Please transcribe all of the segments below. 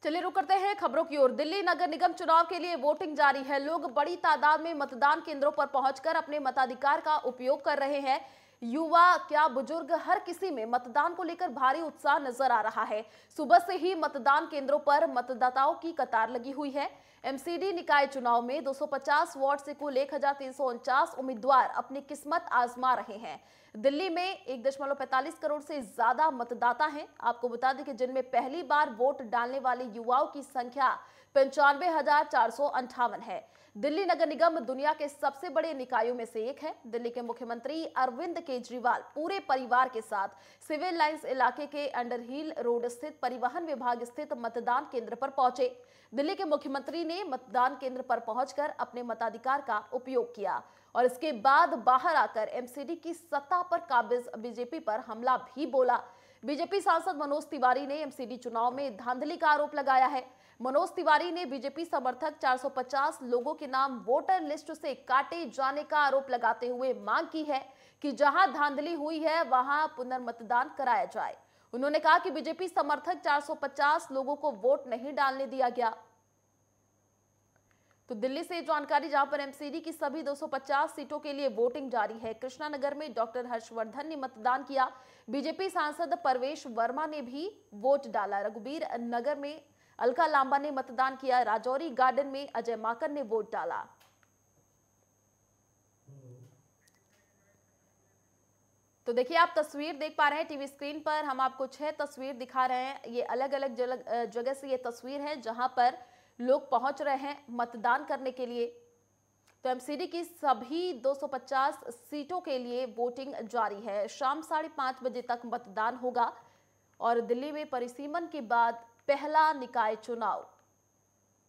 चलिए रुक करते हैं खबरों की ओर। दिल्ली नगर निगम चुनाव के लिए वोटिंग जारी है। लोग बड़ी तादाद में मतदान केंद्रों पर पहुंचकर अपने मताधिकार का उपयोग कर रहे हैं। युवा क्या बुजुर्ग, हर किसी में मतदान को लेकर भारी उत्साह नजर आ रहा है। सुबह से ही मतदान केंद्रों पर मतदाताओं की कतार लगी हुई है। एमसीडी निकाय चुनाव में 250 वार्ड से कुल 1349 उम्मीदवार अपनी किस्मत आजमा रहे हैं। दिल्ली में 1.45 करोड़ से ज्यादा मतदाता हैं। आपको बता दें कि जिनमें पहली बार वोट डालने वाले युवाओं की संख्या 95,458 है। दिल्ली नगर निगम दुनिया के सबसे बड़े निकायों में से एक है। दिल्ली के मुख्यमंत्री अरविंद केजरीवाल पूरे परिवार के साथ सिविल लाइंस इलाके के अंडरहिल रोड स्थित परिवहन विभाग स्थित मतदान केंद्र पर पहुंचे। दिल्ली के मुख्यमंत्री ने मतदान केंद्र पर पहुंचकर अपने मताधिकार का उपयोग किया और इसके बाद बाहर आकर एमसीडी की सत्ता पर काबिज बीजेपी पर हमला भी बोला। बीजेपी सांसद मनोज तिवारी ने एमसीडी चुनाव में धांधली का आरोप लगाया है। मनोज तिवारी ने बीजेपी समर्थक 450 लोगों के नाम वोटर लिस्ट से काटे जाने का आरोप लगाते हुए मांग की है कि जहां धांधली हुई है वहां पुनर्मतदान कराया जाए। उन्होंने कहा कि बीजेपी समर्थक 450 लोगों को वोट नहीं डालने दिया गया। तो दिल्ली से जानकारी, जहां पर एमसीडी की सभी 250 सीटों के लिए वोटिंग जारी है। कृष्णानगर में डॉक्टर हर्षवर्धन ने मतदान किया। बीजेपी सांसद परवेश वर्मा ने भी वोट डाला। रघुबीर नगर में अलका लांबा ने मतदान किया। राजौरी गार्डन में अजय माकन ने वोट डाला। तो देखिए, आप तस्वीर देख पा रहे हैं टीवी स्क्रीन पर। हम आपको 6 तस्वीर दिखा रहे हैं। ये अलग अलग जगह से ये तस्वीर है जहां पर लोग पहुंच रहे हैं मतदान करने के लिए। तो एमसीडी की सभी 250 सीटों के लिए वोटिंग जारी है। शाम 5:30 बजे तक मतदान होगा और दिल्ली में परिसीमन के बाद पहला निकाय चुनाव।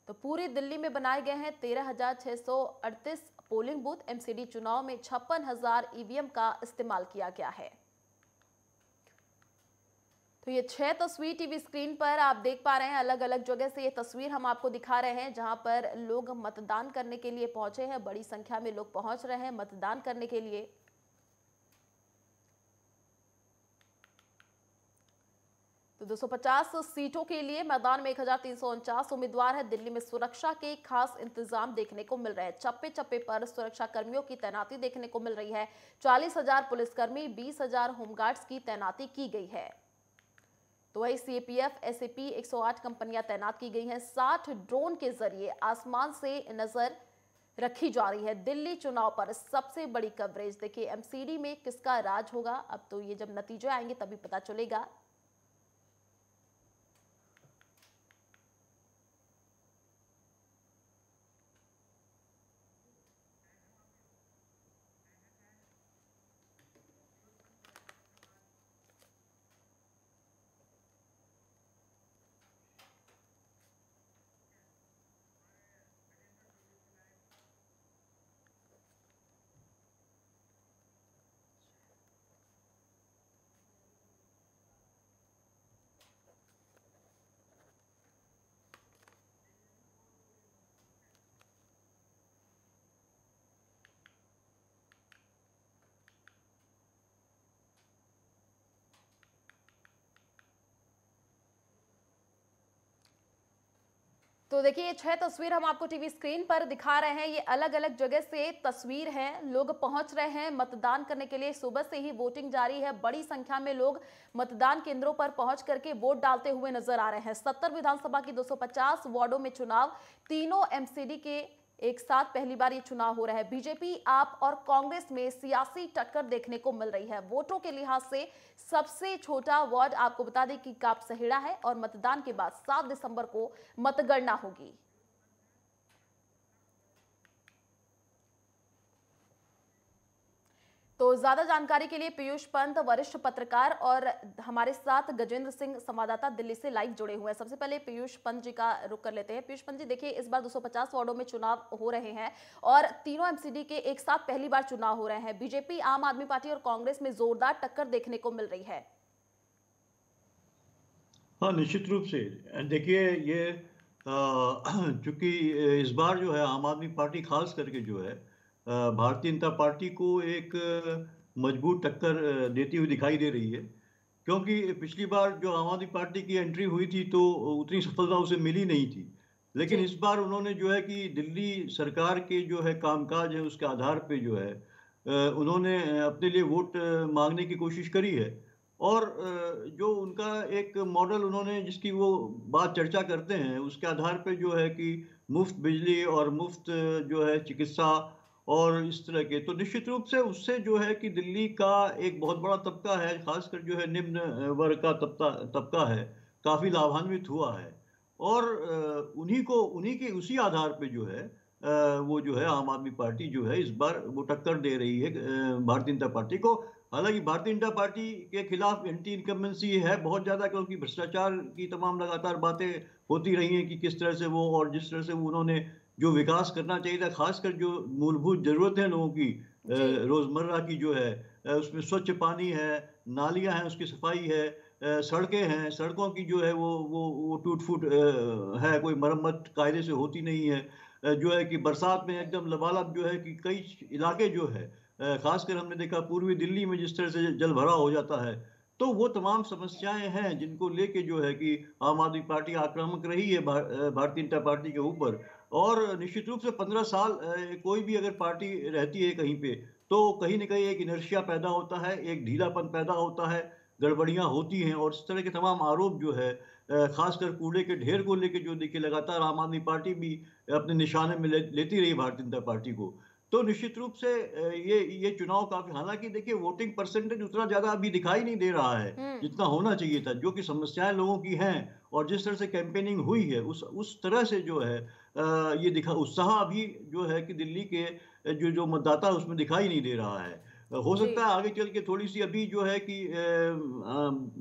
तो पूरी दिल्ली में बनाए गए हैं 13,638 पोलिंग बूथ। एमसीडी चुनाव में 56,000 ईवीएम का इस्तेमाल किया गया है। तो ये 6 तस्वीर टीवी स्क्रीन पर आप देख पा रहे हैं। अलग अलग जगह से ये तस्वीर हम आपको दिखा रहे हैं जहां पर लोग मतदान करने के लिए पहुंचे हैं। बड़ी संख्या में लोग पहुंच रहे हैं मतदान करने के लिए। तो 250 सीटों के लिए मैदान में 1349 उम्मीदवार है। दिल्ली में सुरक्षा के खास इंतजाम देखने को मिल रहे हैं। चप्पे चप्पे पर सुरक्षा कर्मियों की तैनाती देखने को मिल रही है। 40,000 पुलिसकर्मी, 20,000 होमगार्ड्स की तैनाती की गई है। तो वही सीएपीएफ, एसएपी 108 कंपनियां तैनात की गई हैं। 60 ड्रोन के जरिए आसमान से नजर रखी जा रही है। दिल्ली चुनाव पर सबसे बड़ी कवरेज। देखिए एमसीडी में किसका राज होगा, अब तो ये जब नतीजे आएंगे तभी पता चलेगा। तो देखिए ये 6 तस्वीर हम आपको टीवी स्क्रीन पर दिखा रहे हैं। ये अलग अलग जगह से तस्वीर है। लोग पहुंच रहे हैं मतदान करने के लिए। सुबह से ही वोटिंग जारी है। बड़ी संख्या में लोग मतदान केंद्रों पर पहुंच करके वोट डालते हुए नजर आ रहे हैं। 70 विधानसभा की 250 वार्डों में चुनाव। तीनों एमसीडी के एक साथ पहली बार ये चुनाव हो रहा है। बीजेपी, आप और कांग्रेस में सियासी टक्कर देखने को मिल रही है। वोटों के लिहाज से सबसे छोटा वार्ड आपको बता दें कि कापसहेड़ा है और मतदान के बाद 7 दिसंबर को मतगणना होगी। तो ज्यादा जानकारी के लिए पीयूष पंत, वरिष्ठ पत्रकार, और हमारे साथ गजेंद्र सिंह, संवाददाता, दिल्ली से लाइव जुड़े हुए हैं। सबसे पहले पीयूष पंत जी का रुख कर लेते हैं। पीयूष पंत जी, देखिए इस बार 250 वार्डों में चुनाव हो रहे हैं और तीनों एमसीडी के एक साथ पहली बार चुनाव हो रहे हैं। बीजेपी, आम आदमी पार्टी और कांग्रेस में जोरदार टक्कर देखने को मिल रही है। हाँ, निश्चित रूप से। देखिए ये चूंकि इस बार जो है आम आदमी पार्टी खास करके जो है भारतीय जनता पार्टी को एक मजबूत टक्कर देती हुई दिखाई दे रही है, क्योंकि पिछली बार जो आम आदमी पार्टी की एंट्री हुई थी तो उतनी सफलता उसे मिली नहीं थी। लेकिन जी। इस बार उन्होंने जो है कि दिल्ली सरकार के जो है कामकाज है उसके आधार पे जो है उन्होंने अपने लिए वोट मांगने की कोशिश करी है। और जो उनका एक मॉडल उन्होंने जिसकी वो बात चर्चा करते हैं उसके आधार पे जो है कि मुफ्त बिजली और मुफ्त जो है चिकित्सा और इस तरह के, तो निश्चित रूप से उससे जो है कि दिल्ली का एक बहुत बड़ा तबका है, खासकर जो है निम्न वर्ग का तबका है, काफी लाभान्वित हुआ है। और उन्हीं के उसी आधार पे जो है वो जो है आम आदमी पार्टी जो है इस बार वो टक्कर दे रही है भारतीय जनता पार्टी को। हालांकि भारतीय जनता पार्टी के खिलाफ एंटी इनकम्बेंसी है बहुत ज्यादा, क्योंकि भ्रष्टाचार की तमाम लगातार बातें होती रही हैं कि किस तरह से वो और जिस तरह से वो उन्होंने जो विकास करना चाहिए था, खासकर जो मूलभूत जरूरतें हैं लोगों की जी। रोजमर्रा की जो है उसमें स्वच्छ पानी है, नालियां हैं उसकी सफाई है, सड़कें हैं, सड़कों की जो है वो टूट फूट है, कोई मरम्मत कायदे से होती नहीं है। जो है कि बरसात में एकदम लबालब जो है कि कई इलाके जो है खासकर हमने देखा पूर्वी दिल्ली में जिस तरह से जल भरा हो जाता है। तो वो तमाम समस्याएं हैं जिनको लेके जो है कि आम आदमी पार्टी आक्रामक रही है भारतीय जनता पार्टी के ऊपर। और निश्चित रूप से 15 साल कोई भी अगर पार्टी रहती है कहीं पे तो कहीं ना कहीं एक इनर्शिया पैदा होता है, एक ढीलापन पैदा होता है, गड़बड़ियां होती हैं। और इस तरह के तमाम आरोप जो है खासकर कूड़े के ढेर को लेकर जो देखिए लगातार आम आदमी पार्टी भी अपने निशाने में लेती रही भारतीय जनता पार्टी को। तो निश्चित रूप से ये चुनाव काफी, हालांकि देखिए वोटिंग परसेंटेज उतना ज्यादा अभी दिखाई नहीं दे रहा है हम्म। जितना होना चाहिए था। जो कि समस्याएं लोगों की हैं और जिस तरह से कैंपेनिंग हुई है उस तरह से जो है ये दिखा उत्साह अभी जो है कि दिल्ली के जो जो मतदाता है उसमें दिखाई नहीं दे रहा है। हो जी। सकता है आगे चल के थोड़ी सी अभी जो है कि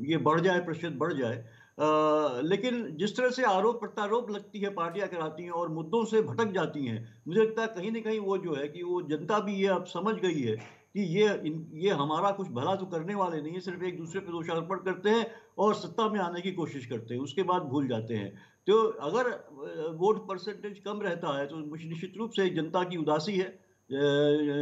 ये बढ़ जाए, प्रतिशत बढ़ जाए। लेकिन जिस तरह से आरोप प्रत्यारोप लगती है पार्टियां कराती हैं और मुद्दों से भटक जाती हैं, मुझे लगता है कहीं ना कहीं वो जो है कि वो जनता भी ये अब समझ गई है कि ये हमारा कुछ भला तो करने वाले नहीं है, सिर्फ एक दूसरे पर दोषारोपण करते हैं और सत्ता में आने की कोशिश करते हैं, उसके बाद भूल जाते हैं। तो अगर वोट परसेंटेज कम रहता है तो निश्चित रूप से जनता की उदासी है।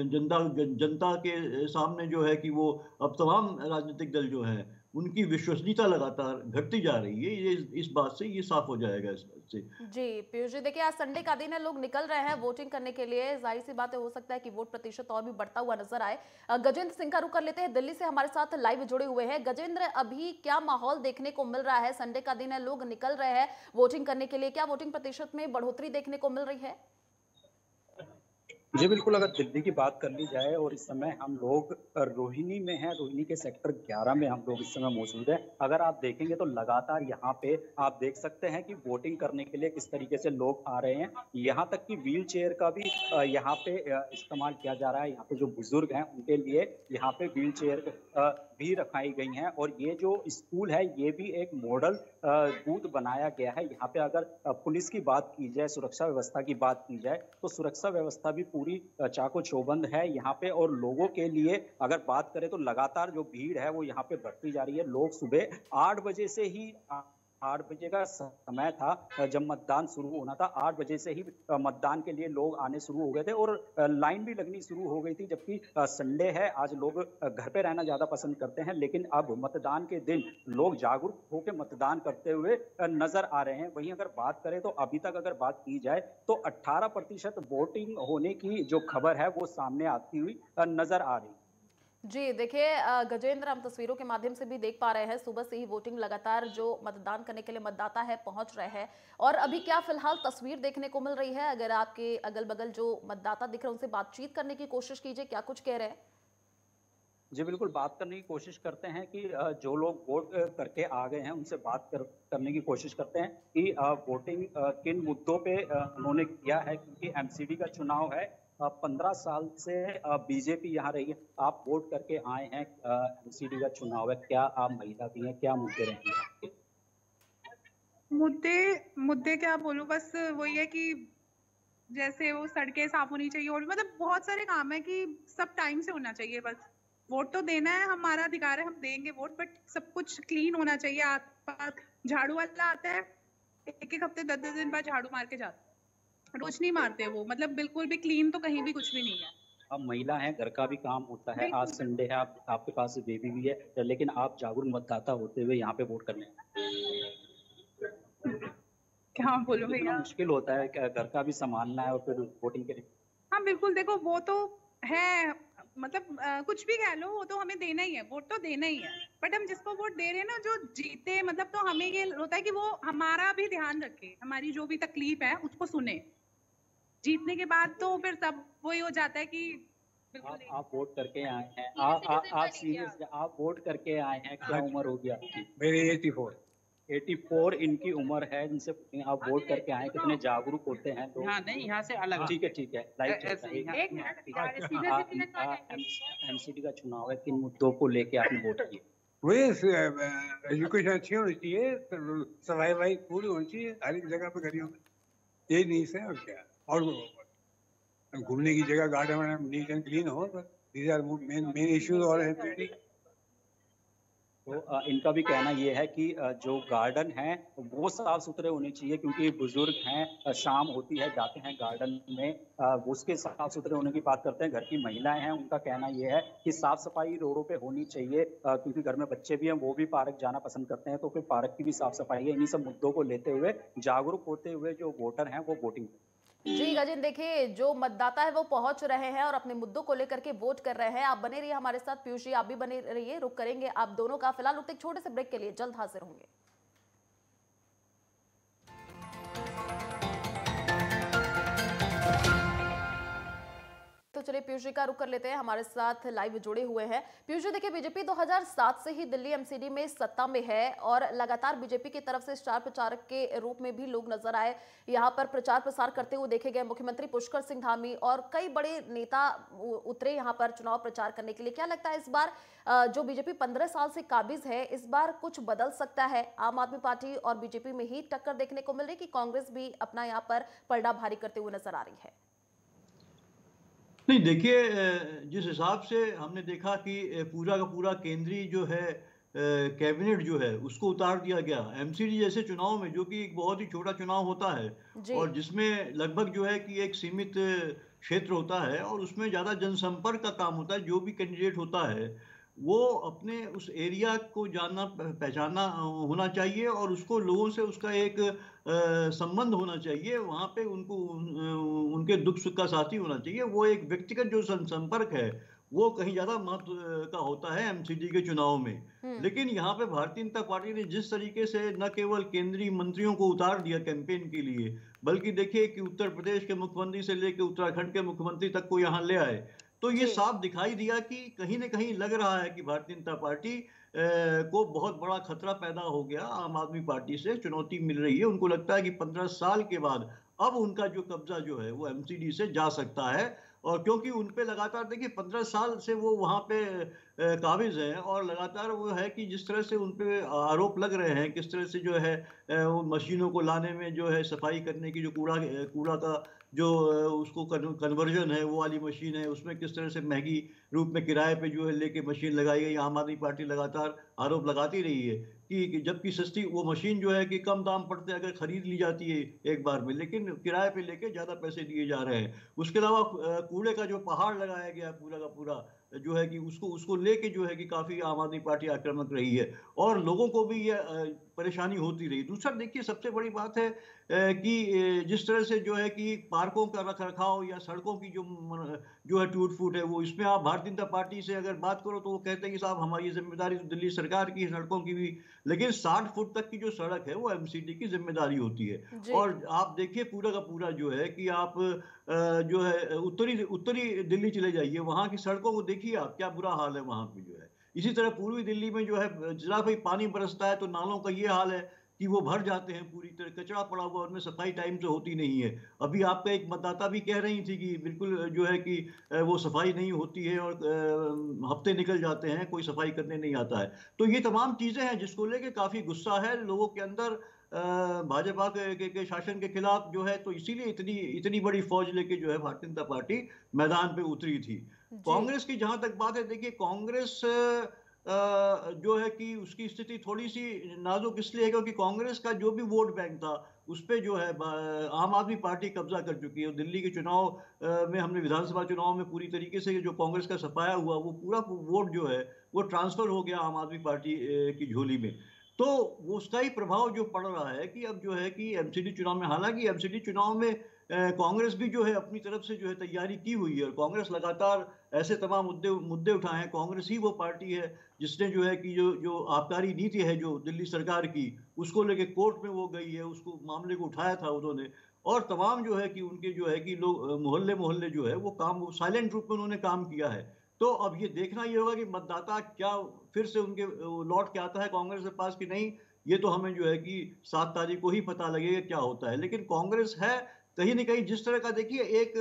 जनता के सामने जो है कि वो अब तमाम राजनीतिक दल जो हैं उनकी विश्वसनीयता लगातार घटती जा रही है। ये इस बात से ये साफ हो जाएगा इस बात से। जी पीयूष जी, देखिए आज संडे का दिन है, लोग निकल रहे हैं वोटिंग करने के लिए। जाहिर सी बात है, हो सकता है कि वोट प्रतिशत और भी बढ़ता हुआ नजर आए। गजेंद्र सिंह का रुख कर लेते हैं, दिल्ली से हमारे साथ लाइव जुड़े हुए हैं। गजेंद्र, अभी क्या माहौल देखने को मिल रहा है? संडे का दिन है, लोग निकल रहे हैं वोटिंग करने के लिए, क्या वोटिंग प्रतिशत में बढ़ोतरी देखने को मिल रही है? जी बिल्कुल, अगर दिल्ली की बात कर ली जाए और इस समय हम लोग रोहिणी में हैं, रोहिणी के सेक्टर 11 में हम लोग इस समय मौजूद हैं। अगर आप देखेंगे तो लगातार यहाँ पे आप देख सकते हैं कि वोटिंग करने के लिए किस तरीके से लोग आ रहे हैं। यहाँ तक कि व्हील चेयर का भी यहाँ पे इस्तेमाल किया जा रहा है। यहाँ पे जो बुजुर्ग हैं उनके लिए यहाँ पे व्हील चेयर भी रखाई गई हैं। और ये जो स्कूल है ये भी एक मॉडल बूथ बनाया गया है। यहाँ पे अगर पुलिस की बात की जाए, सुरक्षा व्यवस्था की बात की जाए, तो सुरक्षा व्यवस्था भी पूरी चाको चौबंद है यहाँ पे। और लोगों के लिए अगर बात करें तो लगातार जो भीड़ है वो यहाँ पे बढ़ती जा रही है। लोग सुबह 8 बजे से ही 8 बजे का समय था जब मतदान शुरू होना था, 8 बजे से ही मतदान के लिए लोग आने शुरू हो गए थे और लाइन भी लगनी शुरू हो गई थी। जबकि संडे है, आज लोग घर पे रहना ज्यादा पसंद करते हैं, लेकिन अब मतदान के दिन लोग जागरूक होकर मतदान करते हुए नजर आ रहे हैं। वहीं अगर बात करें तो अभी तक अगर बात की जाए तो 18% वोटिंग होने की जो खबर है वो सामने आती हुई नजर आ रही है। जी देखिए गजेंद्र, हम तस्वीरों के माध्यम से भी देख पा रहे हैं, सुबह से ही वोटिंग लगातार जो मतदान करने के लिए मतदाता है पहुंच रहे हैं। और अभी क्या फिलहाल तस्वीर देखने को मिल रही है? अगर आपके अगल बगल जो मतदाता दिख रहे हैं उनसे बातचीत करने की कोशिश कीजिए, क्या कुछ कह रहे हैं? जी बिल्कुल, बात करने की कोशिश करते हैं कि जो लोग वोट करके आ गए हैं उनसे करने की कोशिश करते हैं कि वोटिंग किन मुद्दों पे उन्होंने किया है। क्योंकि एमसीडी का चुनाव है, 15 साल से बीजेपी यहाँ रही है। आप वोट करके आए हैं, एमसीडी का चुनाव है, क्या आप महिला भी हैं, क्या मुद्दे रहेंगे आपके? मुद्दे मुद्दे क्या बोलूं, बस वही है कि जैसे वो सड़कें साफ होनी चाहिए और मतलब बहुत सारे काम है कि सब टाइम से होना चाहिए। बस वोट तो देना है, हमारा अधिकार है, हम देंगे वोट, बट सब कुछ क्लीन होना चाहिए। आसपास झाड़ू वाला आता है, एक हफ्ते 10 दिन बाद झाड़ू मार के जाता है, रोज नहीं मारते वो, मतलब बिल्कुल भी क्लीन तो कहीं भी कुछ भी नहीं है। आप महिला हैं, घर का भी काम होता है, आज संडे है, आपके पास बेबी भी है, लेकिन आप जागरूक मतदाता होते हुए यहाँ पे वोट करने क्या बोलो कितना भैया। मुश्किल होता है, घर का भी संभालना है और फिर वोटिंग के लिए। हाँ बिल्कुल, देखो वो तो है, मतलब कुछ भी कह लो, वो तो हमें देना ही है, वोट तो देना ही है। बट हम जिसको वोट दे रहे हैं ना, जो जीते, मतलब तो हमें ये होता है कि वो हमारा भी ध्यान रखे, हमारी जो भी तकलीफ है उसको सुने। जीतने के बाद तो फिर सब वही हो जाता है कि आप वोट करके आए हैं, आप सीनियर, आप वोट करके आए हैं, क्या उम्र हो गया आपकी? मेरी 84 इनकी उम्र है, जिनसे आप वोट करके आए, कितने जागरूक होते हैं लोग? हाँ, नहीं यहाँ से अलग। ठीक है, लाइव चलता है। एक मिनट एमसीडी का चुनाव है, किन मुद्दों को लेके आपने वोट किए? वही एजुकेशन अच्छी होनी चाहिए, सफाई वफाई पूरी होनी चाहिए हर एक जगह पे गलियों में, यही नहीं है और क्या। और घूमने की जगह गार्डन नीट एंड क्लीन हो, दीज आर मेन इश्यूज। और तो इनका भी कहना ये है कि जो गार्डन है वो साफ सुथरे होने चाहिए, क्योंकि बुजुर्ग हैं, शाम होती है जाते हैं गार्डन में, उसके साफ सुथरे होने की बात करते हैं। घर की महिलाएं हैं, उनका कहना ये है कि साफ सफाई रोडों पे होनी चाहिए, क्योंकि घर में बच्चे भी हैं, वो भी पार्क जाना पसंद करते हैं, तो फिर पार्क की भी साफ सफाई है। इन्हीं सब मुद्दों को लेते हुए जागरूक होते हुए जो वोटर हैं वो वोटिंग। जी गजेंद्र, देखिए जो मतदाता है वो पहुंच रहे हैं और अपने मुद्दों को लेकर के वोट कर रहे हैं। आप बने रहिए हमारे साथ, पीयूष जी आप भी बने रहिए, रुक करेंगे आप दोनों का। फिलहाल एक छोटे से ब्रेक के लिए जल्द हाजिर होंगे। तो चलिए पीयूष जी का रुख कर लेते हैं, हमारे साथ लाइव जुड़े हुए हैं। पीयूष जी, देखिए बीजेपी 2007 से ही दिल्ली एमसीडी में सत्ता में है और लगातार बीजेपी की तरफ से स्टार प्रचारक के रूप में भी लोग नजर आए, यहाँ पर प्रचार प्रसार करते हुए देखे गए। मुख्यमंत्री पुष्कर सिंह धामी और कई बड़े नेता उतरे यहाँ पर चुनाव प्रचार करने के लिए। क्या लगता है इस बार जो बीजेपी 15 साल से काबिज है, इस बार कुछ बदल सकता है? आम आदमी पार्टी और बीजेपी में ही टक्कर देखने को मिल रही कि कांग्रेस भी अपना यहाँ पर पलड़ा भारी करते हुए नजर आ रही है? नहीं, देखिए जिस हिसाब से हमने देखा कि पूरा का पूरा केंद्रीय जो है कैबिनेट जो है उसको उतार दिया गया एमसीडी जैसे चुनाव में, जो कि एक बहुत ही छोटा चुनाव होता है और जिसमें लगभग जो है कि एक सीमित क्षेत्र होता है और उसमें ज़्यादा जनसंपर्क का काम होता है। जो भी कैंडिडेट होता है वो अपने उस एरिया को जानना पहचानना होना चाहिए और उसको लोगों से उसका एक संबंध होना चाहिए, वहाँ पे उनको उनके दुख सुख का साथी होना चाहिए। वो एक व्यक्तिगत जो संपर्क है वो कहीं ज्यादा महत्व का होता है एमसीडी के चुनाव में। लेकिन यहाँ पे भारतीय जनता पार्टी ने जिस तरीके से न केवल केंद्रीय मंत्रियों को उतार दिया कैंपेन के लिए, बल्कि देखिए कि उत्तर प्रदेश के मुख्यमंत्री से लेकर उत्तराखंड के मुख्यमंत्री तक को यहाँ ले आए, तो ये साफ दिखाई दिया कि कहीं ना कहीं लग रहा है कि भारतीय जनता पार्टी को बहुत बड़ा खतरा पैदा हो गया। आम आदमी पार्टी से चुनौती मिल रही है। उनको लगता है कि 15 साल के बाद अब उनका जो कब्जा जो है वो एमसीडी से जा सकता है। और क्योंकि उन पे लगातार देखिए 15 साल से वो वहाँ पे काबिज है और लगातार वो है कि जिस तरह से उन पे आरोप लग रहे हैं, किस तरह से जो है वो मशीनों को लाने में जो है सफाई करने की जो कूड़ा का जो उसको कन्वर्जन है वो वाली मशीन है, उसमें किस तरह से महंगी रूप में किराए पे जो है लेके मशीन लगाई गई। आम आदमी पार्टी लगातार आरोप लगाती रही है कि जबकि सस्ती वो मशीन जो है कि कम दाम पड़ते अगर खरीद ली जाती है एक बार में, लेकिन किराए पे लेके ज़्यादा पैसे दिए जा रहे हैं। उसके अलावा कूड़े का जो पहाड़ लगाया गया पूरा का पूरा जो है कि उसको लेके जो है कि काफ़ी आम आदमी पार्टी आक्रामक रही है और लोगों को भी ये परेशानी होती रही। दूसरा देखिए सबसे बड़ी बात है कि जिस तरह से जो है कि पार्कों का रख रखाव या सड़कों की जो है टूट फूट है, वो इसमें आप भारतीय जनता पार्टी से अगर बात करो तो वो कहते हैं कि साहब हमारी जिम्मेदारी तो दिल्ली सरकार की सड़कों की भी, लेकिन 60 फुट तक की जो सड़क है वो एमसीडी की जिम्मेदारी होती है। और आप देखिए पूरा का पूरा जो है कि आप जो है उत्तरी दिल्ली चले जाइए, वहाँ की सड़कों को देखिए आप, क्या बुरा हाल है वहाँ पे जो है। इसी तरह पूर्वी दिल्ली में जो है जरा भी पानी बरसता है तो नालों का ये हाल है कि वो भर जाते हैं पूरी तरह, कचरा पड़ा हुआ, उनमें सफाई टाइम से होती नहीं है। अभी आपका एक मतदाता भी कह रही थी कि बिल्कुल जो है कि वो सफाई नहीं होती है और हफ्ते निकल जाते हैं, कोई सफाई करने नहीं आता है। तो ये तमाम चीज़ें हैं जिसको लेके काफ़ी गुस्सा है लोगों के अंदर भाजपा के शासन के खिलाफ जो है। तो इसीलिए इतनी बड़ी फौज लेके जो है भारतीय जनता पार्टी मैदान पे उतरी थी। कांग्रेस की जहां तक बात है, देखिए कांग्रेस जो है कि उसकी स्थिति थोड़ी सी नाजुक इसलिए है क्योंकि कांग्रेस का जो भी वोट बैंक था उस पे जो है आम आदमी पार्टी कब्जा कर चुकी है। दिल्ली के चुनाव में हमने विधानसभा चुनाव में पूरी तरीके से जो कांग्रेस का सफाया हुआ, वो पूरा वोट जो है वो ट्रांसफर हो गया आम आदमी पार्टी की झोली में। तो वो उसका ही प्रभाव जो पड़ रहा है कि अब जो है कि एमसीडी चुनाव में, हालांकि एमसीडी चुनाव में कांग्रेस भी जो है अपनी तरफ से जो है तैयारी की हुई है, और कांग्रेस लगातार ऐसे तमाम मुद्दे उठाए हैं। कांग्रेस ही वो पार्टी है जिसने जो है कि जो आबकारी नीति है जो दिल्ली सरकार की, उसको लेके कोर्ट में वो गई है, उसको मामले को उठाया था उन्होंने, और तमाम जो है कि उनके जो है कि लोग मोहल्ले मोहल्ले जो है वो काम साइलेंट रूप में उन्होंने काम किया है। तो अब ये देखना ये होगा कि मतदाता क्या फिर से उनके लौट के आता है कांग्रेस के पास कि नहीं, ये तो हमें जो है कि 7 तारीख को ही पता लगेगा क्या होता है। लेकिन कांग्रेस है कहीं न कहीं जिस तरह का, देखिए एक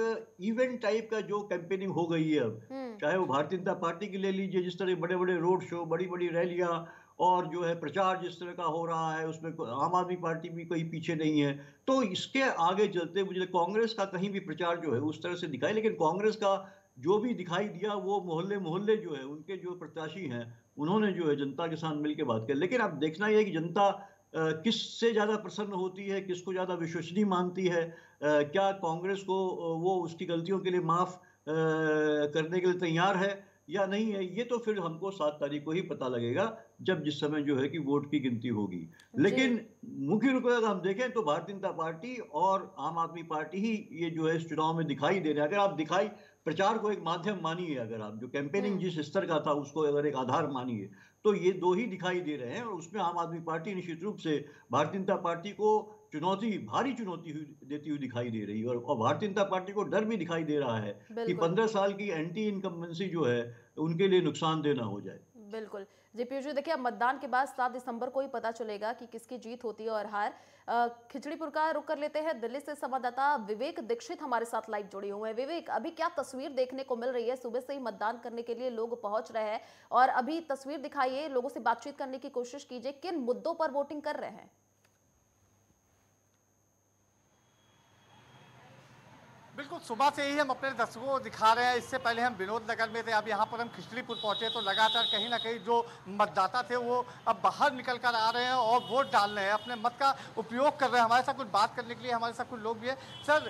इवेंट टाइप का जो कैंपेनिंग हो गई है अब, चाहे वो भारतीय जनता पार्टी की ले लीजिए, जिस तरह बड़े बड़े रोड शो, बड़ी बड़ी रैलियां और जो है प्रचार जिस तरह का हो रहा है, उसमें आम आदमी पार्टी भी कहीं पीछे नहीं है। तो इसके आगे चलते मुझे कांग्रेस का कहीं भी प्रचार जो है उस तरह से दिखाई, लेकिन कांग्रेस का जो भी दिखाई दिया वो मोहल्ले मोहल्ले जो है उनके जो प्रत्याशी हैं उन्होंने जो है जनता के साथ मिलकर बात की। लेकिन अब देखना यह है कि जनता किससे ज्यादा प्रसन्न होती है, किसको ज्यादा विश्वसनीय मानती है, क्या कांग्रेस को वो उसकी गलतियों के लिए माफ करने के लिए तैयार है या नहीं है, ये तो फिर हमको 7 तारीख को ही पता लगेगा, जब जिस समय जो है कि वोट की गिनती होगी। लेकिन मुख्य रूप से अगर हम देखें तो भारतीय जनता पार्टी और आम आदमी पार्टी ही ये जो है इस चुनाव में दिखाई दे रहे हैं। अगर आप प्रचार को एक माध्यम मानिए, अगर आप जो कैंपेनिंग जिस स्तर का था उसको अगर एक आधार मानिए, तो ये दो ही दिखाई दे रहे हैं। और उसमें आम आदमी पार्टी निश्चित रूप से भारतीय जनता पार्टी को भारी चुनौती देती हुई दिखाई दे रही है, और भारतीय जनता पार्टी को डर भी दिखाई दे रहा है कि 15 साल की एंटी इनकम्बेंसी जो है उनके लिए नुकसानदेह ना हो जाए। बिल्कुल जी पीयूष जी, देखिए अब मतदान के बाद 7 दिसंबर को ही पता चलेगा कि किसकी जीत होती है और हार। खिचड़ीपुर का रुख कर लेते हैं, दिल्ली से संवाददाता विवेक दीक्षित हमारे साथ लाइव जुड़े हुए हैं। विवेक, अभी क्या तस्वीर देखने को मिल रही है? सुबह से ही मतदान करने के लिए लोग पहुंच रहे हैं, और अभी तस्वीर दिखाइए, लोगों से बातचीत करने की कोशिश कीजिए, किन मुद्दों पर वोटिंग कर रहे हैं? बिल्कुल, सुबह से ही हम अपने दर्शकों को दिखा रहे हैं। इससे पहले हम विनोद नगर में थे, अब यहाँ पर हम खिचड़ीपुर पहुंचे, तो लगातार कहीं ना कहीं जो मतदाता थे वो अब बाहर निकल कर आ रहे हैं और वोट डाल रहे हैं, अपने मत का उपयोग कर रहे हैं। हमारे साथ कुछ बात करने के लिए हमारे साथ कुछ लोग भी हैं। सर,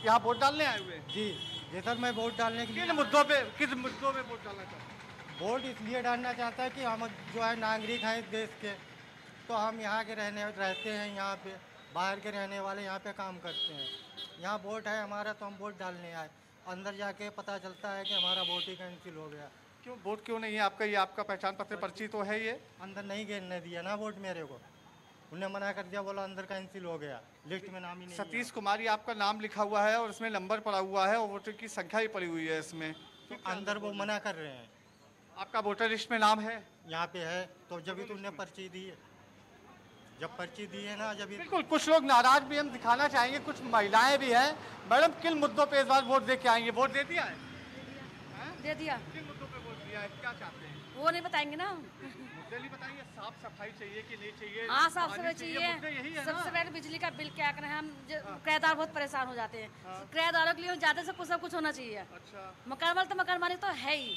यहाँ वोट डालने आए हुए हैं? जी सर, मैं वोट डालने के लिए। किस मुद्दों पे वोट डालना चाहते हैं? वोट इसलिए डालना चाहता है कि हम जो है नागरिक हैं इस देश के, तो हम यहाँ के रहते हैं, यहाँ पे बाहर के रहने वाले यहाँ पे काम करते हैं। यहाँ वोट है हमारा, तो हम वोट डालने आए। अंदर जाके पता चलता है कि हमारा वोट ही कैंसिल हो गया। क्यों वोट क्यों नहीं है आपका? ये आपका पहचान पत्र पर्ची तो है, ये अंदर नहीं गिरने दिया ना वोट मेरे को, उन्हें मना कर दिया, बोला अंदर कैंसिल हो गया, लिस्ट में नाम ही नहीं। सतीश कुमारी आपका नाम लिखा हुआ है और इसमें नंबर पड़ा हुआ है और वोटर की संख्या भी पड़ी हुई है इसमें, तो अंदर वो मना कर रहे हैं। आपका वोटर लिस्ट में नाम है? यहाँ पे है, तो जब भी तुमने पर्ची दी है, जब पर्ची दी है ना, जब बिल्कुल। कुछ लोग नाराज भी हम दिखाना चाहेंगे, कुछ महिलाएं भी हैं। मैडम, किन मुद्दों पे इस बार वोट दे के आएंगे? वोट दे दिया है? दे दिया। किन मुद्दों पे वोट दिया है, क्या चाहते हैं? वो नहीं बताएंगे ना। मुद्दे नहीं बताएंगे। साफ सफाई चाहिए कि नहीं चाहिए? हाँ, साफ सफाई चाहिए। यही है सबसे पहले बिजली का बिल क्या करें, हम किराएदार बहुत परेशान हो जाते हैं। किराएदारों के लिए ज्यादा से सब कुछ होना चाहिए। अच्छा। मकान मालिक तो मकान मालिक तो है ही,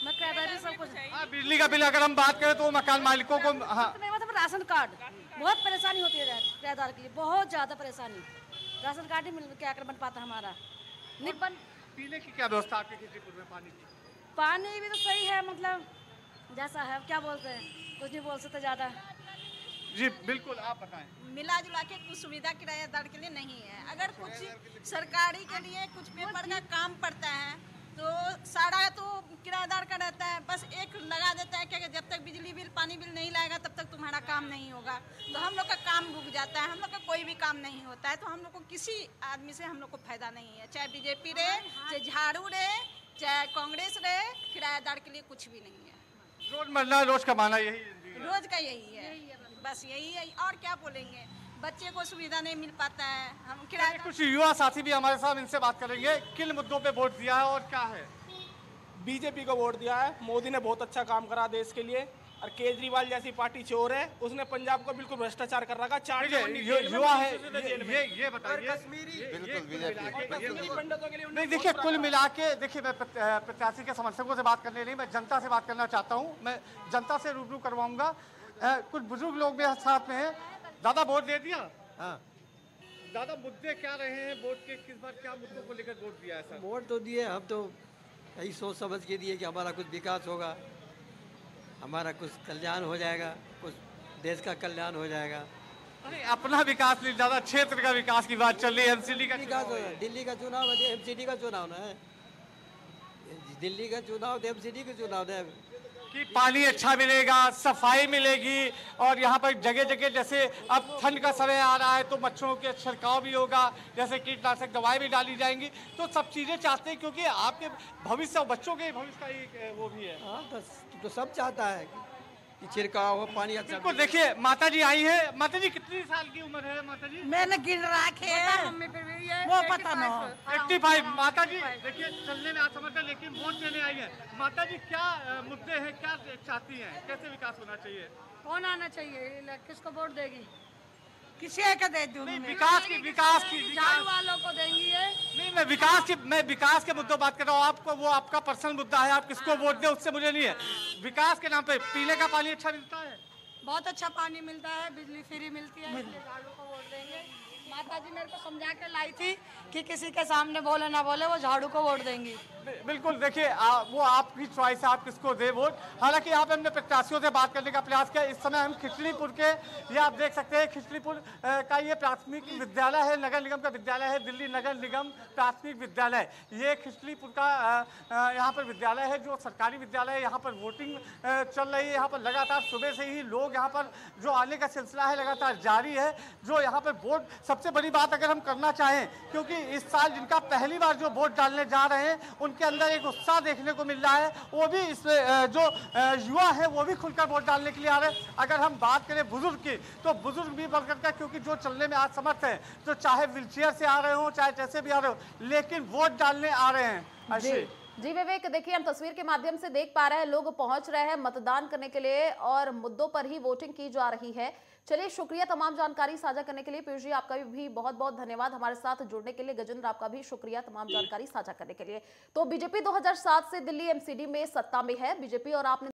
किराएदार भी सब कुछ। बिजली का बिल अगर हम बात करें तो मकान मालिकों को, मतलब राशन कार्ड बहुत परेशानी होती है किराएदार के लिए, बहुत ज्यादा परेशानी। राशन कार्ड ही क्या कर बन पाता हमारा, नहीं बन। पीने की क्या व्यवस्था आपके खिचड़ीपुर में? पानी की? पानी भी तो सही है, मतलब जैसा है, क्या बोलते हैं, कुछ नहीं बोल सकते ज्यादा। जी बिल्कुल, आप बताएं। मिला जुला के कुछ सुविधा किराएदार के लिए नहीं है। अगर कुछ सरकारी के लिए कुछ पेपर का काम पड़ता है तो सारा तो किराएदार का रहता है, बस एक लगा देता है कि जब तक बिजली बिल पानी बिल नहीं लाएगा तब तक तुम्हारा काम नहीं होगा। तो हम लोग का काम रुक जाता है, हम लोग का कोई भी काम नहीं होता है। तो हम लोग को किसी आदमी से हम लोग को फायदा नहीं है, चाहे बीजेपी रहे, चाहे झाड़ू रहे, चाहे कांग्रेस रहे, किराएदार के लिए कुछ भी नहीं है। रोज मरना रोज कमाना, यही रोज का यही है, बस यही है। और क्या बोलेंगे, बच्चे को सुविधा नहीं मिल पाता है। हम किराया। कुछ युवा साथी भी हमारे साथ, इनसे बात करेंगे। किन मुद्दों पे वोट दिया है और क्या है? बीजेपी को वोट दिया है। मोदी ने बहुत अच्छा काम करा देश के लिए, और केजरीवाल जैसी पार्टी चोर है, उसने पंजाब को बिल्कुल भ्रष्टाचार कर रखा। युवा है, ये बताइए। नहीं, देखिए कुल मिला के, देखिए मैं प्रत्याशी के समर्थकों से बात करने नहीं, मैं जनता से बात करना चाहता हूँ। मैं जनता से रूबरू करवाऊंगा। कुछ बुजुर्ग लोग भी साथ में हैं। दादा, वोट दे दिया? हाँ। दादा मुद्दे क्या रहे हैं वोट के, किस बार क्या मुद्दों को लेकर वोट दिया है सर? वोट तो दिए, हम तो यही सोच समझ के दिए कि हमारा कुछ विकास होगा, हमारा कुछ कल्याण हो जाएगा, कुछ देश का कल्याण हो जाएगा। अरे अपना विकास नहीं, ज्यादा क्षेत्र का विकास की बात चल रही है। एमसीडी का विकास हो रहा है, दिल्ली का चुनाव है, एमसीडी का चुनाव ना है, दिल्ली का चुनाव तो एमसीडी का चुनाव है कि पानी अच्छा मिलेगा, सफाई मिलेगी, और यहाँ पर जगह जगह जैसे अब ठंड का समय आ रहा है तो मच्छरों के छिड़काव भी होगा, जैसे कीटनाशक दवाएं भी डाली जाएंगी, तो सब चीज़ें चाहते हैं क्योंकि आपके भविष्य और बच्चों के भविष्य का एक वो भी है। हाँ तो सब चाहता है कि छिड़काव हो, पानी अच्छा। बिल्कुल, देखिए माता जी आई है। माता जी कितनी साल की उम्र है माता जी? मैंने गिन रखे हैं, वो पता ना। 85। माता जी देखिए चलने में असमर्थ है लेकिन वोट देने आई है। माता जी क्या मुद्दे हैं, क्या चाहती हैं, कैसे विकास होना चाहिए? कौन आना चाहिए, किसको वोट देगी? किसी का दे दूं? विकास की झाड़ू वालों को देंगी ये? नहीं, मैं विकास के मुद्दों बात कर रहा हूँ। आपको वो आपका पर्सनल मुद्दा है, आप किसको वोट दें उससे मुझे नहीं है। विकास के नाम पे पीने का पानी अच्छा मिलता है, बहुत अच्छा पानी मिलता है, बिजली फ्री मिलती है, इसलिए झाड़ू को वोट देंगे। माता जी मेरे को समझा के लाई थी कि किसी के सामने बोले ना बोले, वो झाड़ू को वोट देंगी। बिल्कुल, देखिए वो आपकी चॉइस है, आप किसको दे वोट। हालांकि यहाँ पे हमने प्रत्याशियों से बात करने का प्रयास किया। इस समय हम खिचड़ीपुर के, ये आप देख सकते हैं खिचड़ीपुर का ये प्राथमिक विद्यालय है, नगर निगम का विद्यालय है, दिल्ली नगर निगम प्राथमिक विद्यालय। ये खिचड़ीपुर का यहाँ पर विद्यालय है जो सरकारी विद्यालय है। यहाँ पर वोटिंग चल रही है। यहाँ पर लगातार सुबह से ही लोग यहाँ पर जो आने का सिलसिला है लगातार जारी है। जो यहाँ पर वोट, सबसे बड़ी बात अगर हम करना चाहें, क्योंकि इस साल जिनका पहली बार जो वोट डालने जा रहे हैं उनके अंदर एक उत्साह देखने को मिल रहा है। वो भी इस जो युवा है वो भी खुलकर वोट डालने के लिए आ रहे हैं। अगर हम बात करें बुजुर्ग की, तो बुजुर्ग भी बढ़कर का, क्योंकि जो चलने में आज समर्थ है, तो चाहे व्हीलचेयर से आ रहे हो, चाहे जैसे भी आ रहे हो, लेकिन वोट डालने आ रहे हैं। जी विवेक, देखिए हम तस्वीर के माध्यम से देख पा रहे हैं, लोग पहुंच रहे हैं मतदान करने के लिए और मुद्दों पर ही वोटिंग की जा रही है। चलिए, शुक्रिया तमाम जानकारी साझा करने के लिए। पीयूष जी आपका भी बहुत बहुत धन्यवाद हमारे साथ जुड़ने के लिए। गजेंद्र आपका भी शुक्रिया तमाम जानकारी साझा करने के लिए। तो बीजेपी 2007 से दिल्ली एमसीडी में सत्ता में है। बीजेपी और आपने